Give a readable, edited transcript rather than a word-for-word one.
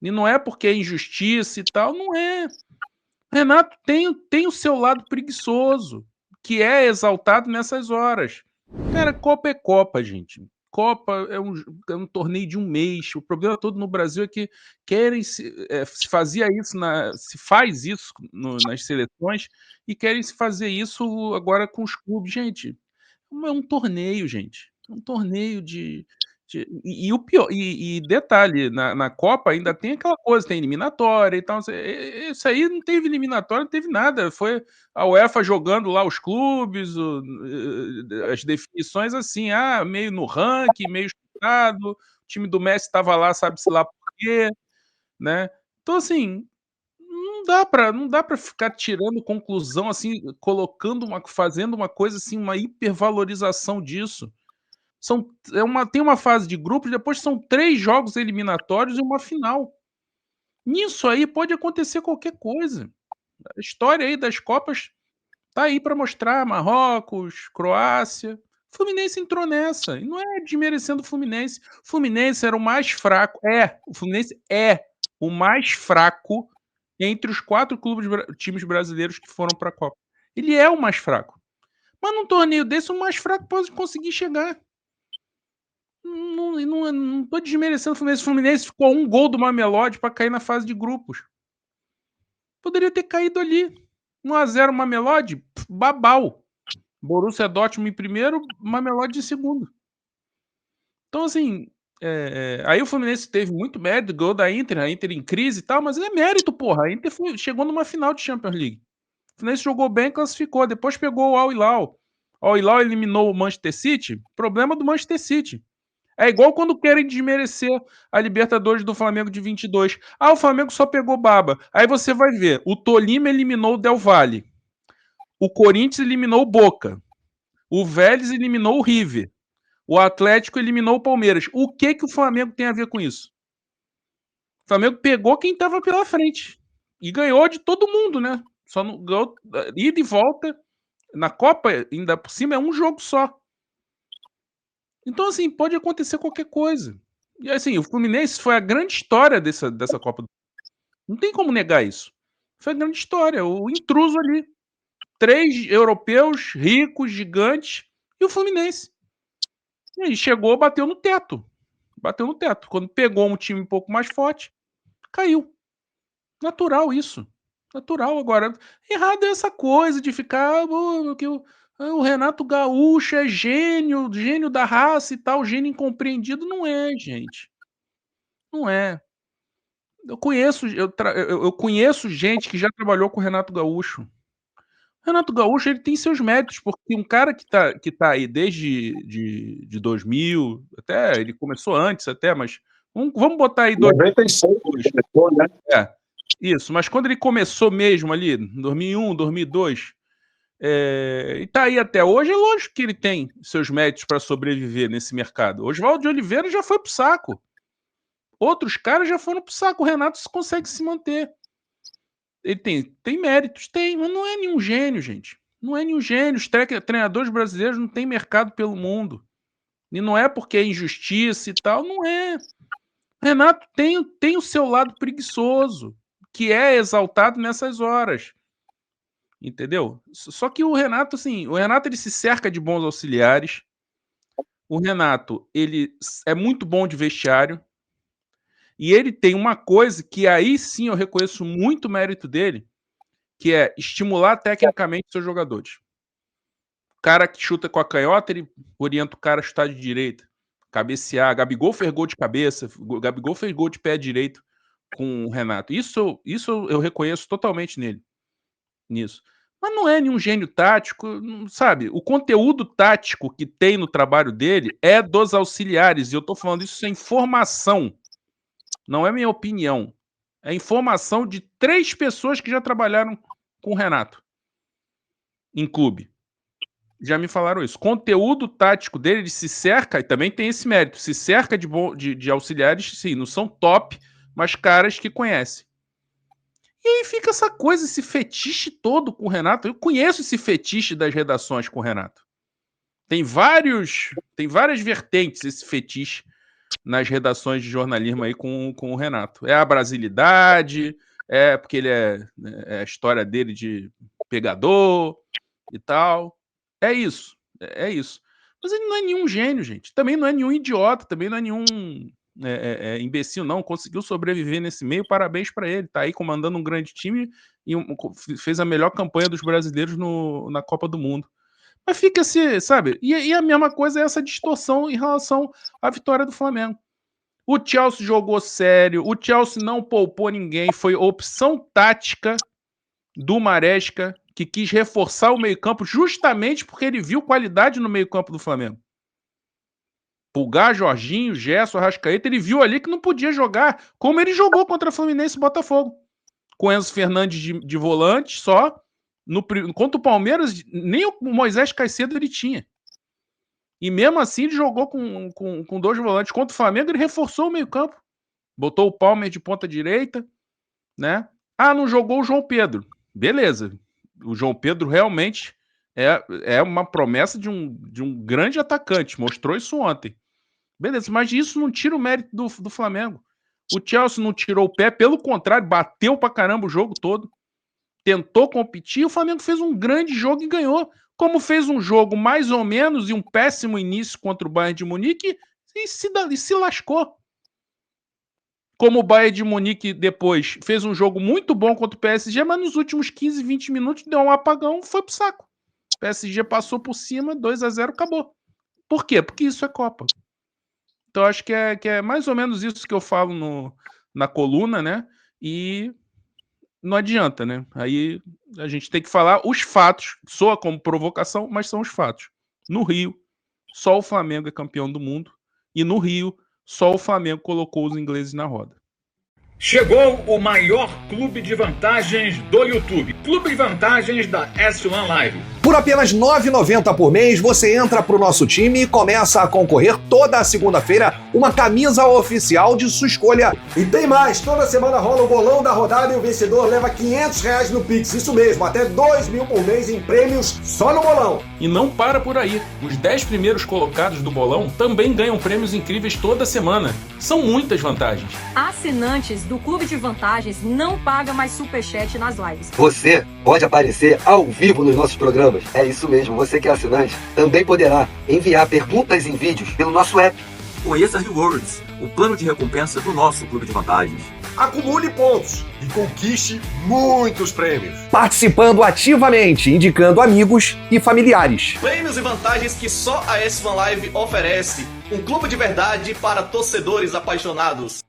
E não é porque é injustiça e tal, não é. Renato tem o seu lado preguiçoso, que é exaltado nessas horas. Cara, Copa é Copa, gente. Copa é um torneio de um mês. O problema todo no Brasil é que se fazia isso, se faz isso nas seleções e querem se fazer isso agora com os clubes. Gente, é um torneio, gente. É um torneio o pior, e detalhe, na Copa ainda tem aquela coisa, tem eliminatória e tal. Isso aí não teve eliminatória, não teve nada. Foi a UEFA jogando lá os clubes, as definições assim, meio no ranking, meio chutado. O time do Messi estava lá, sabe-se lá por quê, né? Então, assim, não dá para ficar tirando conclusão, assim, fazendo uma coisa assim, uma hipervalorização disso. Tem uma fase de grupos, depois são 3 jogos eliminatórios e uma final. Nisso aí pode acontecer qualquer coisa. A história aí das Copas tá aí para mostrar, Marrocos, Croácia. Fluminense entrou nessa, e não é desmerecendo o Fluminense. Fluminense era o mais fraco, o Fluminense é o mais fraco entre os 4 times brasileiros que foram para a Copa. Ele é o mais fraco. Mas num torneio desse, o mais fraco pode conseguir chegar. Não tô desmerecendo o Fluminense. O Fluminense ficou a 1 gol do Mamelodi para cair na fase de grupos. Poderia ter caído ali. 1-0 Mamelodi, babau. Borussia Dortmund em primeiro, Mamelodi em segundo. Então, assim, aí o Fluminense teve muito mérito, ganhou da Inter, a Inter em crise e tal, mas é mérito, porra. A Inter chegou numa final de Champions League. O Fluminense jogou bem, classificou. Depois pegou o Al Hilal. O Al Hilal eliminou o Manchester City. Problema do Manchester City. É igual quando querem desmerecer a Libertadores do Flamengo de 22. O Flamengo só pegou baba. Aí você vai ver, o Tolima eliminou o Del Valle. O Corinthians eliminou o Boca. O Vélez eliminou o River. O Atlético eliminou o Palmeiras. O que o Flamengo tem a ver com isso? O Flamengo pegou quem estava pela frente. E ganhou de todo mundo, né? Só não ganhou ida e volta. Na Copa, ainda por cima, é um jogo só. Então, assim, pode acontecer qualquer coisa. E assim, o Fluminense foi a grande história dessa Copa. Não tem como negar isso. Foi a grande história. O intruso ali. 3 europeus, ricos, gigantes, e o Fluminense. E aí chegou, bateu no teto. Bateu no teto. Quando pegou um time um pouco mais forte, caiu. Natural isso. Natural. Agora, errado é essa coisa de ficar. Que o Renato Gaúcho é gênio, gênio da raça e tal, gênio incompreendido. Não é, gente. Não é. Eu conheço gente que já trabalhou com o Renato Gaúcho. O Renato Gaúcho ele tem seus méritos, porque um cara que tá aí desde de 2000, até ele começou antes até, mas vamos botar aí 96 2002. começou, né? Isso, mas quando ele começou mesmo ali, em 2001, 2002, e tá aí até hoje, é lógico que ele tem seus méritos para sobreviver nesse mercado. Oswaldo de Oliveira já foi pro saco. Outros caras já foram pro saco. O Renato consegue se manter. Ele tem méritos? Tem, mas não é nenhum gênio, gente. Não é nenhum gênio. Os treinadores brasileiros não têm mercado pelo mundo. E não é porque é injustiça e tal, não é. Renato tem o seu lado preguiçoso, que é exaltado nessas horas. Entendeu? Só que o Renato, assim, ele se cerca de bons auxiliares. O Renato, ele é muito bom de vestiário. E ele tem uma coisa que aí sim eu reconheço muito mérito dele, que é estimular tecnicamente seus jogadores. O cara que chuta com a canhota, ele orienta o cara a chutar de direita, cabecear. Gabigol fez gol de cabeça, Gabigol fez gol de pé direito com o Renato. Isso eu reconheço totalmente nele, nisso. Mas não é nenhum gênio tático, sabe? O conteúdo tático que tem no trabalho dele é dos auxiliares, e eu tô falando isso sem informação, não é minha opinião. É informação de 3 pessoas que já trabalharam com o Renato em clube. Já me falaram isso. Conteúdo tático dele, ele se cerca, e também tem esse mérito, se cerca de auxiliares, sim, não são top, mas caras que conhecem. E aí fica essa coisa, esse fetiche todo com o Renato. Eu conheço esse fetiche das redações com o Renato. Tem várias vertentes esse fetiche, nas redações de jornalismo aí com o Renato. É a brasilidade, porque ele é a história dele de pegador e tal. É isso. Mas ele não é nenhum gênio, gente. Também não é nenhum idiota, também não é nenhum imbecil, não. Conseguiu sobreviver nesse meio, parabéns para ele. Tá aí comandando um grande time e fez a melhor campanha dos brasileiros na Copa do Mundo. Mas fica assim, sabe? E a mesma coisa é essa distorção em relação à vitória do Flamengo. O Chelsea jogou sério, o Chelsea não poupou ninguém, foi opção tática do Maresca, que quis reforçar o meio-campo justamente porque ele viu qualidade no meio-campo do Flamengo. Pulgar, Jorginho, Gerson, Arrascaeta, ele viu ali que não podia jogar como ele jogou contra Fluminense e Botafogo. Com Enzo Fernandes de volante só. Contra o Palmeiras, nem o Moisés Caicedo ele tinha. E mesmo assim ele jogou com 2 volantes. Contra o Flamengo ele reforçou o meio-campo. Botou o Palmer de ponta direita, né? Não jogou o João Pedro. Beleza. O João Pedro realmente é uma promessa de um grande atacante. Mostrou isso ontem. Beleza, mas isso não tira o mérito do Flamengo. O Chelsea não tirou o pé, pelo contrário, bateu pra caramba o jogo todo. Tentou competir, o Flamengo fez um grande jogo e ganhou. Como fez um jogo mais ou menos e um péssimo início contra o Bayern de Munique e se lascou. Como o Bayern de Munique depois fez um jogo muito bom contra o PSG, mas nos últimos 15, 20 minutos deu um apagão, foi pro saco. O PSG passou por cima, 2-0, acabou. Por quê? Porque isso é Copa. Então acho que é mais ou menos isso que eu falo na coluna, né? E não adianta, né? Aí a gente tem que falar os fatos. Soa como provocação, mas são os fatos. No Rio, só o Flamengo é campeão do mundo. E no Rio, só o Flamengo colocou os ingleses na roda. Chegou o maior clube de vantagens do YouTube. Clube de vantagens da S1 Live. Por apenas R$ 9,90 por mês, você entra pro nosso time e começa a concorrer toda a segunda-feira uma camisa oficial de sua escolha. E tem mais, toda semana rola o bolão da rodada e o vencedor leva R$500 no Pix. Isso mesmo, até R$2.000 por mês em prêmios só no bolão. E não para por aí. Os 10 primeiros colocados do bolão também ganham prêmios incríveis toda semana. São muitas vantagens. Assinantes do Clube de Vantagens não pagam mais superchat nas lives. Você pode aparecer ao vivo nos nossos programas. É isso mesmo, você que é assinante também poderá enviar perguntas em vídeos pelo nosso app. Conheça Rewards, o plano de recompensa do nosso Clube de Vantagens. Acumule pontos e conquiste muitos prêmios. Participando ativamente, indicando amigos e familiares. Prêmios e vantagens que só a S1 Live oferece. Um clube de verdade para torcedores apaixonados.